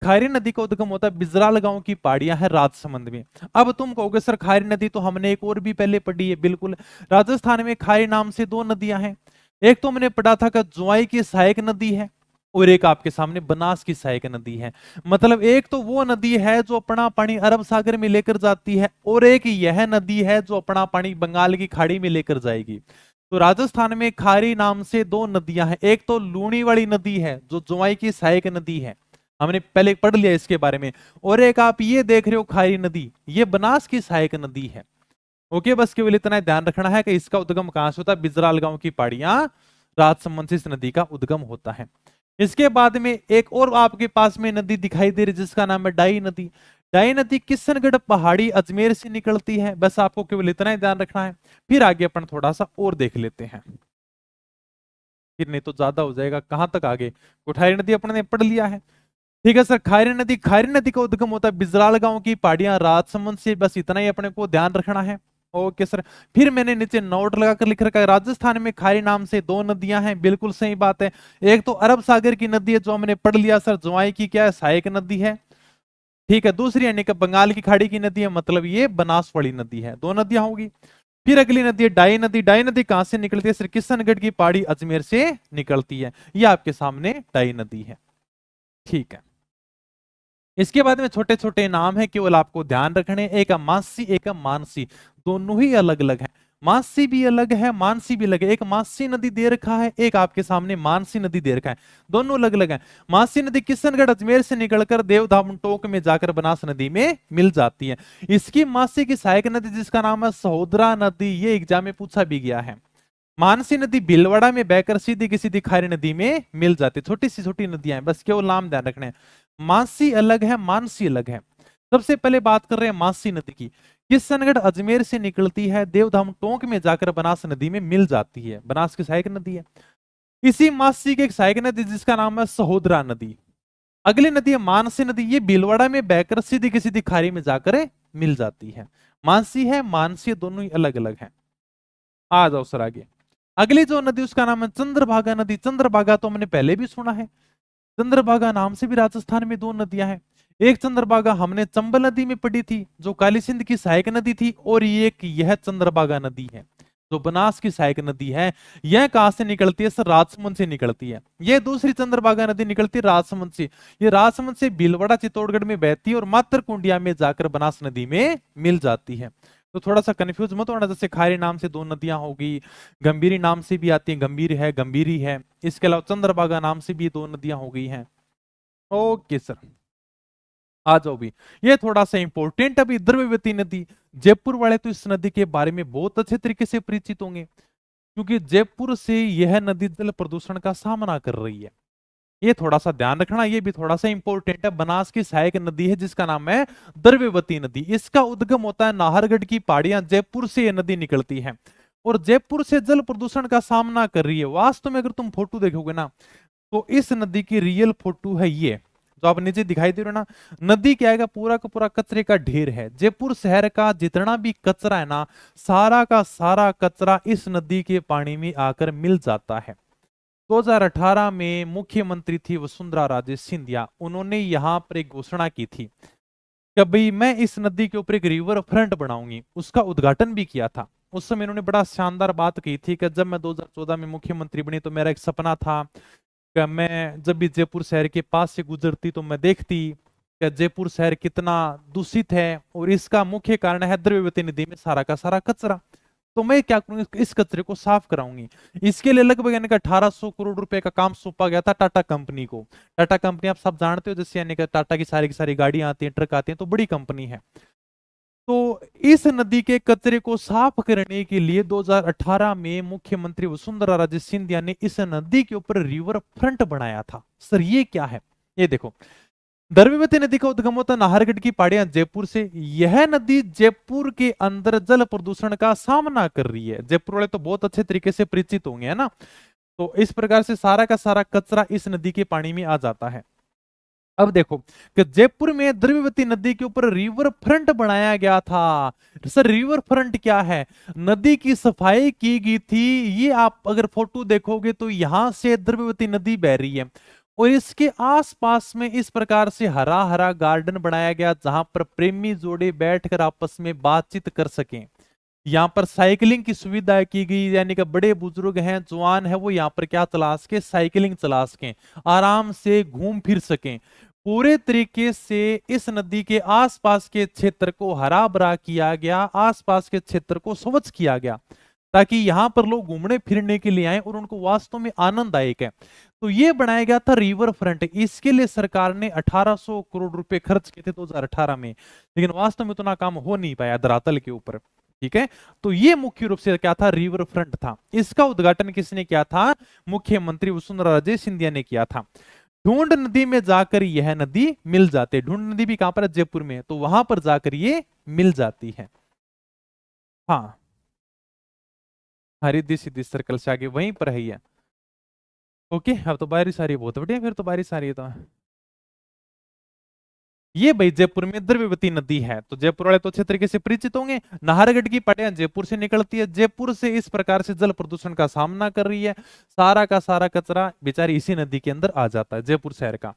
खारी नदी का उद्गम होता है बिजराल गांव की पहाड़ियां है, राजसमंद में। अब तुम कहोगे सर खारी नदी तो हमने एक और भी पहले पढ़ी है। बिल्कुल, राजस्थान में खारी नाम से दो नदियां हैं। एक तो मैंने पढ़ा था कि जुआई की सहायक नदी है, और एक आपके सामने बनास की सहायक नदी है। मतलब एक तो वो नदी है जो अपना पानी अरब सागर में लेकर जाती है, और एक यह नदी है जो अपना पानी बंगाल की खाड़ी में लेकर जाएगी। तो राजस्थान में खारी नाम से दो नदियां हैं। एक तो लूणी वाली नदी है, जो जुआई की सहायक नदी है, हमने पहले पढ़ लिया इसके बारे में। और एक आप ये देख रहे हो खारी नदी, ये बनास की सहायक नदी है। ओके, बस केवल इतना ध्यान रखना है कि इसका उद्गम कहां से होता है, बिजराल गांव की पहाड़ियां, राजसमंद से इस नदी का उद्गम होता है। इसके बाद में एक और आपके पास में नदी दिखाई दे रही जिसका नाम है डाई नदी। डाई नदी किशनगढ़ पहाड़ी अजमेर से निकलती है, बस आपको केवल इतना ही ध्यान रखना है। फिर आगे अपन थोड़ा सा और देख लेते हैं, फिर नहीं तो ज्यादा हो जाएगा। कहां तक आगे, कोठारी नदी अपन ने पढ़ लिया है। ठीक है सर, खारी नदी का उद्गम होता है बिजराल गांव की पहाड़ियां राजसमंद से, बस इतना ही अपने को ध्यान रखना है। ओके सर, फिर मैंने नीचे नोट लगाकर लिख रखा है, राजस्थान में खारी नाम से दो नदियां हैं, बिल्कुल सही बात है। एक तो अरब सागर की नदी है जो हमने पढ़ लिया सर, ज्वाई की क्या है, सहायक नदी है। ठीक है, दूसरी यानी कि बंगाल की खाड़ी की नदी है, मतलब ये बनास वाली नदी है, दो नदियां होगी। फिर अगली नदी है डाई नदी। डाई नदी कहां से निकलती है सर, किशनगढ़ की पहाड़ी अजमेर से निकलती है। ये आपके सामने डाई नदी है। ठीक है, इसके बाद में छोटे छोटे नाम है, केवल आपको ध्यान रखने, एक मानसी एक मानसी, दोनों ही अलग अलग है। मानसी भी अलग है, मानसी भी अलग है। एक मानसी नदी दे रखा है, एक आपके सामने मानसी नदी दे रखा है, दोनों अलग अलग है। मानसी नदी किशनगढ़ अजमेर से निकलकर देवधाम टोक में जाकर बनास नदी में मिल जाती है। इसकी मानसी की सहायक नदी जिसका नाम है सहोदरा नदी, ये एग्जाम में पूछा भी गया है। मानसी नदी भीलवाड़ा में बहकर सीधी की सीधी खारी नदी में मिल जाती है। छोटी सी छोटी नदियां हैं, बस केवल नाम ध्यान रखने हैं। मानसी अलग है, मानसी अलग है। सबसे पहले बात कर रहे हैं मानसी नदी की। किशनगढ़ अजमेर से निकलती है, देवधाम टोंक में जाकर बनास नदी में मिल जाती है, बनास की सहायक नदी है। इसी मानसी की एक सहायक नदी जिसका नाम है सहोदरा नदी। अगली नदी है मानसी नदी, ये भीलवाड़ा में बहकर सीधी की सीधी खारी में जाकर मिल जाती है। मानसी है, मानसी दोनों ही अलग अलग है। आ जाओ सर आगे। अगली जो नदी उसका नाम है चंद्रभागा नदी। चंद्रभागा तो हमने पहले भी सुना है, चंद्रभागा नाम से भी राजस्थान में दो नदियां हैं। एक चंद्रभागा हमने चंबल नदी में पढ़ी थी जो काली सिंध की सहायक नदी थी, और एक यह चंद्रभागा नदी है जो बनास की सहायक नदी है। यह कहां से निकलती है सर, राजसमंद से निकलती है। यह दूसरी चंद्रभागा नदी निकलती है राजसमंद से। ये राजसमंद से भीलवाड़ा चित्तौड़गढ़ में बहती है और मात्र कुंडिया में जाकर बनास नदी में मिल जाती है। तो थोड़ा सा कंफ्यूज मत होना, जैसे खारी नाम से दो नदियां होगी, गंभीरी नाम से भी आती है, गंभीर है गंभीरी है, इसके अलावा चंद्रभागा नाम से भी दो नदियां हो गई हैं। ओके सर, आ जाओ भी, ये थोड़ा सा इंपॉर्टेंट अभी द्रव्यवती नदी। जयपुर वाले तो इस नदी के बारे में बहुत अच्छे तरीके से परिचित होंगे, क्योंकि जयपुर से यह नदी जल प्रदूषण का सामना कर रही है। ये थोड़ा सा ध्यान रखना, ये भी थोड़ा सा इंपॉर्टेंट है। बनास की सहायक नदी है जिसका नाम है द्रव्यवती नदी। इसका उद्गम होता है नाहरगढ़ की पहाड़ियां, जयपुर से ये नदी निकलती है और जयपुर से जल प्रदूषण का सामना कर रही है। वास्तव में अगर तुम फोटो देखोगे ना, तो इस नदी की रियल फोटो है ये जो आप नीचे दिखाई दे रहे हो ना। नदी क्या है, पूरा का पूरा कचरे का ढेर है। जयपुर शहर का जितना भी कचरा है ना, सारा का सारा कचरा इस नदी के पानी में आकर मिल जाता है। 2018 में मुख्यमंत्री थी वसुंधरा राजे सिंधिया, उन्होंने यहां पर एक घोषणा की थी कि भाई मैं इस नदी के ऊपर एक रिवर फ्रंट बनाऊंगी। उसका उद्घाटन भी किया था। उस समय इन्होंने बड़ा शानदार बात की थी कि जब मैं 2014 में मुख्यमंत्री बनी तो मेरा एक सपना था कि मैं जब भी जयपुर शहर के पास से गुजरती तो मैं देखती कि जयपुर शहर कितना दूषित है, और इसका मुख्य कारण है द्रव्यवती नदी में सारा का सारा कचरा। तो मैं क्या करूंगी, इस कचरे को साफ कराऊंगी। इसके लिए लगभग यानी कि 1800 करोड़ रुपए का काम सौंपा गया था टाटा कंपनी को। टाटा कंपनी आप सब जानते हो, जैसे यानी कि टाटा की सारी गाड़ियां आती हैं, ट्रक आते हैं, तो बड़ी कंपनी है। तो इस नदी के कचरे को साफ करने के लिए 2018 में मुख्यमंत्री वसुंधरा राजे सिंधिया ने इस नदी के ऊपर रिवर फ्रंट बनाया था। सर ये क्या है, ये देखो, द्रव्यवती नदी का उद्गम होता है नाहरगढ़ की पहाड़ियां जयपुर से। यह नदी जयपुर के अंदर जल प्रदूषण का सामना कर रही है। जयपुर वाले तो बहुत अच्छे तरीके से परिचित होंगे, है ना। तो इस प्रकार से सारा का सारा कचरा इस नदी के पानी में आ जाता है। अब देखो कि जयपुर में द्रव्यवती नदी के ऊपर रिवर फ्रंट बनाया गया था। सर रिवर फ्रंट क्या है, नदी की सफाई की गई थी। ये आप अगर फोटो देखोगे तो यहां से द्रव्यवती नदी बह रही है और इसके आसपास में इस प्रकार से हरा हरा गार्डन बनाया गया जहां पर प्रेमी जोड़े बैठकर आपस में बातचीत कर सकें। यहाँ पर साइकिलिंग की सुविधा की गई, यानी कि बड़े बुजुर्ग हैं, जवान है, वो यहाँ पर क्या चला सके, साइकिलिंग चला सकें, आराम से घूम फिर सकें। पूरे तरीके से इस नदी के आसपास के क्षेत्र को हरा भरा किया गया, आसपास के क्षेत्र को स्वच्छ किया गया। ताकि यहां पर लोग घूमने फिरने के लिए आए और उनको वास्तव में आनंददायक है। तो ये बनाया गया था रिवर फ्रंट। इसके लिए सरकार ने 1800 करोड़ रुपए खर्च किए थे 2018 में, लेकिन वास्तव में उतना काम हो नहीं पाया धरातल के ऊपर। ठीक है, तो ये मुख्य रूप से क्या था, रिवर फ्रंट था। इसका उद्घाटन किसने किया था, मुख्यमंत्री वसुंधरा राजे सिंधिया ने किया था। ढूंढ नदी में जाकर यह नदी मिल जाती है। ढूंढ नदी भी कहां पर है, जयपुर में, तो वहां पर जाकर ये मिल जाती है। हाँ, हरिद्दी सिद्धि सर्कल से आगे वहीं पर है ये। ओके, अब तो बारिश आ रही है, बहुत बढ़िया, फिर तो बारिश आ रही है तो। ये भाई जयपुर में द्रव्यवती नदी है, तो जयपुर वाले तो अच्छे तरीके से परिचित होंगे। नाहरगढ़ की पटिया जयपुर से निकलती है। जयपुर से इस प्रकार से जल प्रदूषण का सामना कर रही है। सारा का सारा कचरा बेचारी इसी नदी के अंदर आ जाता है, जयपुर शहर का।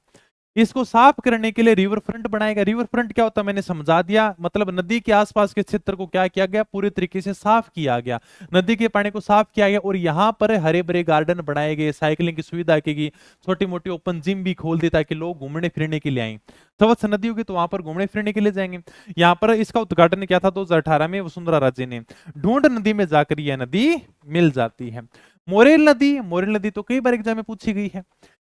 इसको साफ करने के लिए रिवर फ्रंट बनाएगा। रिवर फ्रंट क्या होता है मैंने समझा दिया, मतलब नदी के आसपास के क्षेत्र को क्या किया गया, पूरी तरीके से साफ किया गया। नदी के पानी को साफ किया गया और यहाँ पर हरे भरे गार्डन बनाए गए, साइकिलिंग की सुविधा की गई, छोटी मोटी ओपन जिम भी खोल दी ताकि लोग घूमने फिरने के लिए आए। स्वच्छ नदी होगी तो वहां पर घूमने फिरने के लिए जाएंगे। यहाँ पर इसका उद्घाटन किया था 2018 में वसुंधरा राजे ने। ढूंढ नदी में जाकर यह नदी मिल जाती है। मोरेल नदी, मोरेल नदी तो कई बार एग्जाम में पूछी गई है।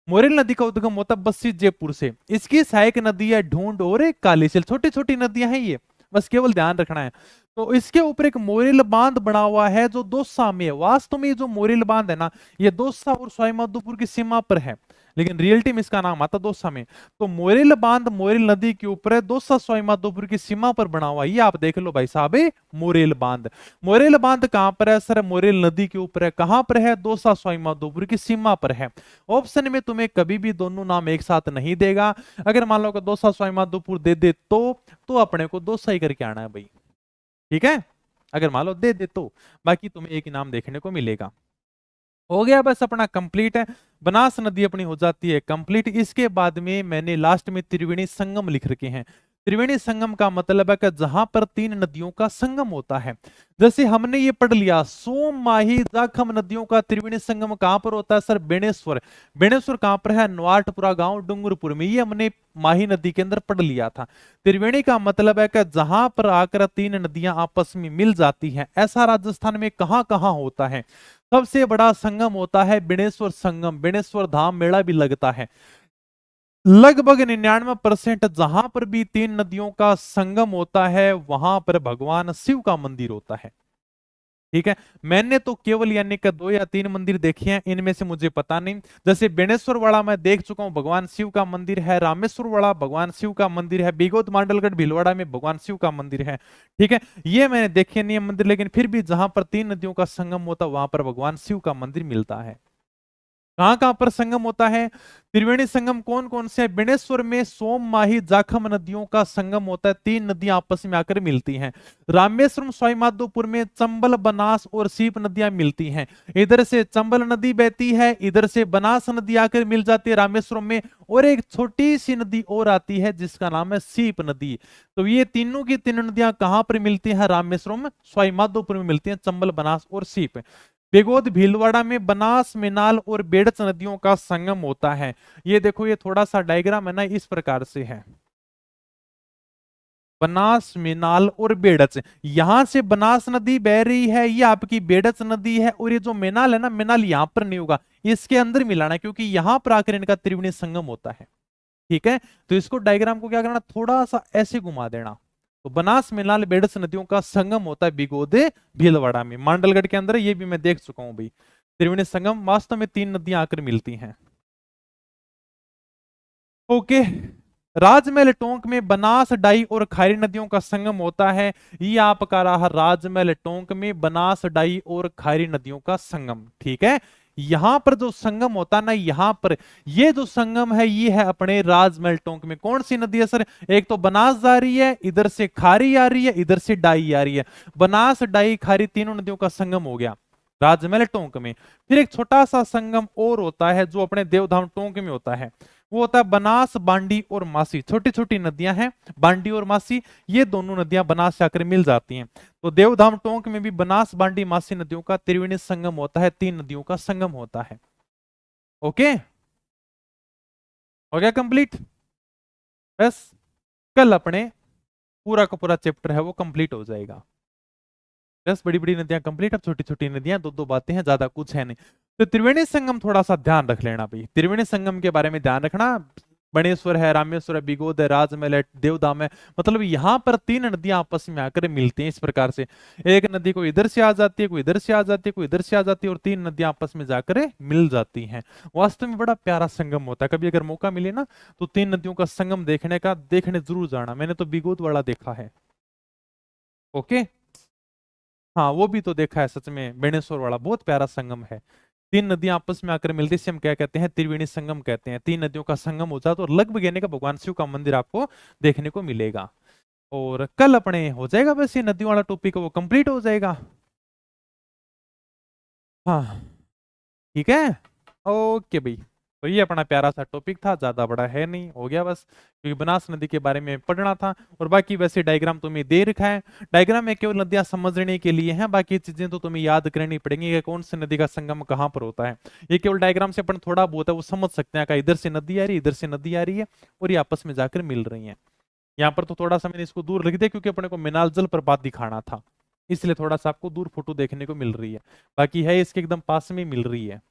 मोरेल नदी का उद्गम होता है बस्सी जयपुर से। इसकी सहायक नदी है ढूंढ और एक कालीसिल, छोटी छोटी नदियां हैं ये, बस केवल ध्यान रखना है। तो इसके ऊपर एक मोरेल बांध बना हुआ है जो दौसा में है। वास्तव में ये जो मोरेल बांध है ना, ये दौसा और सवाईमाधोपुर की सीमा पर है, लेकिन रियलिटी में इसका नाम आता दौसा में। तो मोरेल बांध मोरेल नदी के ऊपर है, दौसा सवाईमाधोपुर की सीमा पर बना हुआ है। ये आप देख लो भाई साहब, मोरेल बांध। मोरेल बांध कहां पर है सर, मोरेल नदी के ऊपर है। कहां पर है, दौसा सवाईमाधोपुर की सीमा पर है। ऑप्शन में तुम्हें कभी भी दोनों नाम एक साथ नहीं देगा। अगर मान लो कि दौसा सवाईमाधोपुर दे दे तो अपने को दौसा ही करके आना है भाई। ठीक है, अगर मान लो दे दे तो बाकी तुम्हें एक इनाम देखने को मिलेगा। हो गया बस अपना कंप्लीट है। बनास नदी अपनी हो जाती है कंप्लीट। इसके बाद में मैंने लास्ट में त्रिवेणी संगम लिख रखे हैं। त्रिवेणी संगम का मतलब है कि जहां पर तीन नदियों का संगम होता है। जैसे हमने ये पढ़ लिया, सोम माही जाखम नदियों का त्रिवेणी संगम कहां पर होता है सर, बेणेश्वर। बेणेश्वर कहां पर है, नवाटपुरा गांव डूंगरपुर में। ये हमने माही नदी के अंदर पढ़ लिया था। त्रिवेणी का मतलब है कि जहां पर आकर तीन नदियां आपस में मिल जाती हैं। ऐसा राजस्थान में कहां कहां होता है। सबसे बड़ा संगम होता है बेणेश्वर संगम, बेणेश्वर धाम मेला भी लगता है। लगभग 99% जहां पर भी तीन नदियों का संगम होता है वहां पर भगवान शिव का मंदिर होता है। ठीक है, मैंने तो केवल यानी कि 2 या 3 मंदिर देखे हैं, इनमें से मुझे पता नहीं। जैसे बेणेश्वर वाला मैं देख चुका हूं, भगवान शिव का मंदिर है। रामेश्वर वाला भगवान शिव का मंदिर है। बिगोद मांडलगढ़ भीलवाड़ा में भगवान शिव का मंदिर है। ठीक है, ये मैंने देखे नहीं है मंदिर, लेकिन फिर भी जहां पर तीन नदियों का संगम होता है वहां पर भगवान शिव का मंदिर मिलता है। कहां कहां पर संगम होता है, त्रिवेणी संगम कौन कौन से है, बेणेश्वर में सोम माही जाखम नदियों का संगम होता है। तीन नदियां आपस में आकर मिलती हैं। रामेश्वरम सवाईमाधोपुर में चंबल बनास और सीप नदियां मिलती हैं। इधर से चंबल नदी बहती है, इधर से बनास नदी आकर मिल जाती है रामेश्वरम में, और एक छोटी सी नदी और आती है जिसका नाम है सीप नदी। तो ये तीनों की तीन नदियां कहां पर मिलती हैं, रामेश्वरम सवाईमाधोपुर में मिलती हैं, चंबल बनास और सीप। बेगोद भीलवाड़ा में बनास मिनाल और बेड़च नदियों का संगम होता है। ये देखो, ये थोड़ा सा डायग्राम है ना, इस प्रकार से है। बनास मिनाल और बेड़च, यहां से बनास नदी बह रही है, ये आपकी बेड़च नदी है, और ये जो मिनाल है ना, मिनाल यहां पर नहीं होगा, इसके अंदर मिलाना है, क्योंकि यहां पर आकर इनका त्रिवेणी संगम होता है। ठीक है, तो इसको डायग्राम को क्या करना, थोड़ा सा ऐसे घुमा देना। तो बनास मिनाल बेड़स नदियों का संगम होता है बिगोदे भीलवाड़ा में, मांडलगढ़ के अंदर। ये भी मैं देख चुका हूं भाई। त्रिवेणी संगम वास्तव में तीन नदियां आकर मिलती हैं। ओके, राजमहल टोंक में बनास डाई और खारी नदियों का संगम होता है। ये आपका रहा राजमहल टोंक में बनास डाई और खारी नदियों का संगम। ठीक है, यहां पर जो संगम होता है ना, यहां पर ये जो संगम है ये है अपने राजमहल टोंक में। कौन सी नदी है सर, एक तो बनास जा रही है, इधर से खारी आ रही है, इधर से डाई आ रही है। बनास डाई खारी तीनों नदियों का संगम हो गया राजमहल टोंक में। फिर एक छोटा सा संगम और होता है जो अपने देवधाम टोंक में होता है, वो होता है बनास बांडी और मासी। छोटी छोटी नदियां हैं बांडी और मासी, ये दोनों नदियां बनास से आकर मिल जाती हैं। तो देवधाम टोंक में भी बनास बांडी मासी नदियों का त्रिवेणी संगम होता है, तीन नदियों का संगम होता है। ओके, हो गया कंप्लीट। बस कल अपने पूरा का पूरा चैप्टर है वो कंप्लीट हो जाएगा। 10 बड़ी बड़ी नदियां कंप्लीट, अब छोटी छोटी नदियां दो दो बातें हैं, ज्यादा कुछ है नहीं। तो त्रिवेणी संगम थोड़ा सा ध्यान रख लेना भाई, त्रिवेणी संगम के बारे में ध्यान रखना। बणेश्वर है, रामेश्वर है, बिगोद है, राजमहल है, देवधाम है, मतलब यहाँ पर तीन नदियां आपस में आकर मिलती हैं इस प्रकार से। एक नदी को इधर से आ जाती है, कोई इधर से आ जाती है, कोई इधर से आ जाती है, और तीन नदियां आपस में जाकर मिल जाती हैं। वास्तव में बड़ा प्यारा संगम होता है, कभी अगर मौका मिले ना तो तीन नदियों का संगम देखने जरूर जाना। मैंने तो बिगोद वाला देखा है। ओके, हाँ वो भी तो देखा है सच में, बेणेश्वर वाला बहुत प्यारा संगम है। तीन नदियां आपस में आकर मिलती है, हम क्या कहते हैं, त्रिवेणी संगम कहते हैं। तीन नदियों का संगम हो जाए तो लगभग यानी का भगवान शिव का मंदिर आपको देखने को मिलेगा। और कल अपने हो जाएगा बस ये नदियों वाला टॉपिक वो कंप्लीट हो जाएगा। हाँ ठीक है, ओके भाई। तो ये अपना प्यारा सा टॉपिक था, ज्यादा बड़ा है नहीं, हो गया बस, क्योंकि बनास नदी के बारे में पढ़ना था। और बाकी वैसे डायग्राम तुम्हें दे रखा है, डायग्राम में केवल नदियां समझने के लिए हैं, बाकी चीजें तो तुम्हें याद करनी पड़ेंगी कि कौन सी नदी का संगम कहाँ पर होता है। ये केवल डायग्राम से अपन थोड़ा बहुत है वो समझ सकते हैं, इधर से नदी आ रही है, इधर से नदी आ रही है, और ये आपस में जाकर मिल रही है। यहाँ पर तो थोड़ा सा मैंने इसको दूर रख दिया क्योंकि अपने को मिनाल जल प्रपात दिखाना था, इसलिए थोड़ा सा आपको दूर फोटो देखने को मिल रही है, बाकी है इसके एकदम पास में मिल रही है।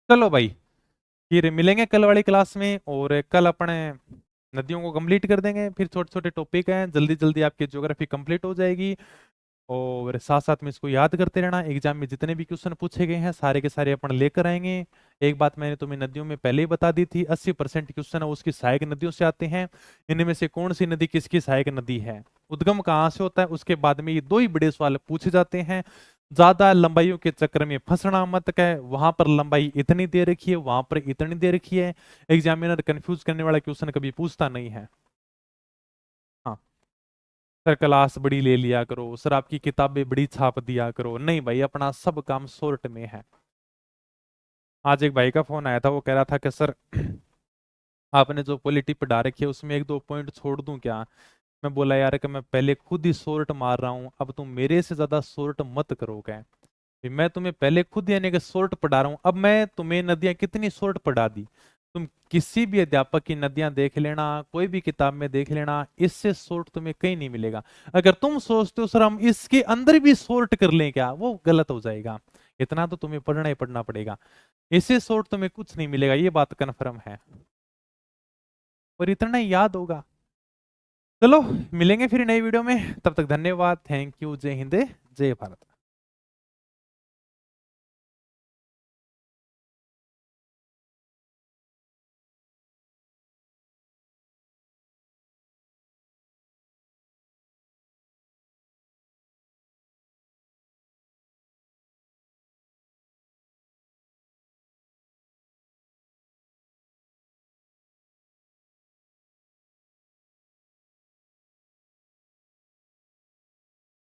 चलो भाई, फिर मिलेंगे कल वाली क्लास में, और कल अपने नदियों को कंप्लीट कर देंगे। फिर छोटे छोटे टॉपिक हैं, जल्दी जल्दी आपकी ज्योग्राफी कंप्लीट हो जाएगी। और साथ साथ में इसको याद करते रहना, एग्जाम में जितने भी क्वेश्चन पूछे गए हैं सारे के सारे अपन लेकर आएंगे। एक बात मैंने तुम्हें नदियों में पहले ही बता दी थी, 80% क्वेश्चन है उसकी सहायक नदियों से आते हैं। इनमें से कौन सी नदी किसकी सहायक नदी है, उद्गम कहाँ से होता है, उसके बाद में ये दो ही बड़े सवाल पूछे जाते हैं। ज्यादा लंबाइयों के चक्कर में फंसना मत, कहे वहां पर लंबाई इतनी दे रखी है, वहां पर इतनी दे रखी है, एग्जामिनर कंफ्यूज करने वाला क्वेश्चन कभी पूछता नहीं है। हाँ, सर क्लास बड़ी ले लिया करो, सर आपकी किताबें बड़ी छाप दिया करो, नहीं भाई, अपना सब काम शॉर्ट में है। आज एक भाई का फोन आया था, वो कह रहा था कि सर आपने जो पॉलिटी पढ़ा रखी है उसमें एक दो पॉइंट छोड़ दूं क्या। मैं बोला यार कि मैं पहले खुद ही शॉर्ट मार रहा हूं, अब तुम मेरे से ज्यादा शॉर्ट मत करो क्या। मैं तुम्हें पहले खुद यानी कि शॉर्ट पढ़ा रहा हूं, अब मैं तुम्हें नदियां कितनी शॉर्ट पढ़ा दी। तुम किसी भी अध्यापक की नदियां देख लेना, कोई भी किताब में देख लेना, इससे शॉर्ट तुम्हें कहीं नहीं मिलेगा। अगर तुम सोचते हो सर हम इसके अंदर भी शॉर्ट कर लें क्या, वो गलत हो जाएगा। इतना तो तुम्हें पढ़ना ही पढ़ना पड़ेगा, इससे शॉर्ट तुम्हें कुछ नहीं मिलेगा, ये बात कन्फर्म है। और इतना ही याद होगा। चलो मिलेंगे फिर नई वीडियो में, तब तक धन्यवाद, थैंक यू, जय हिंद, जय भारत।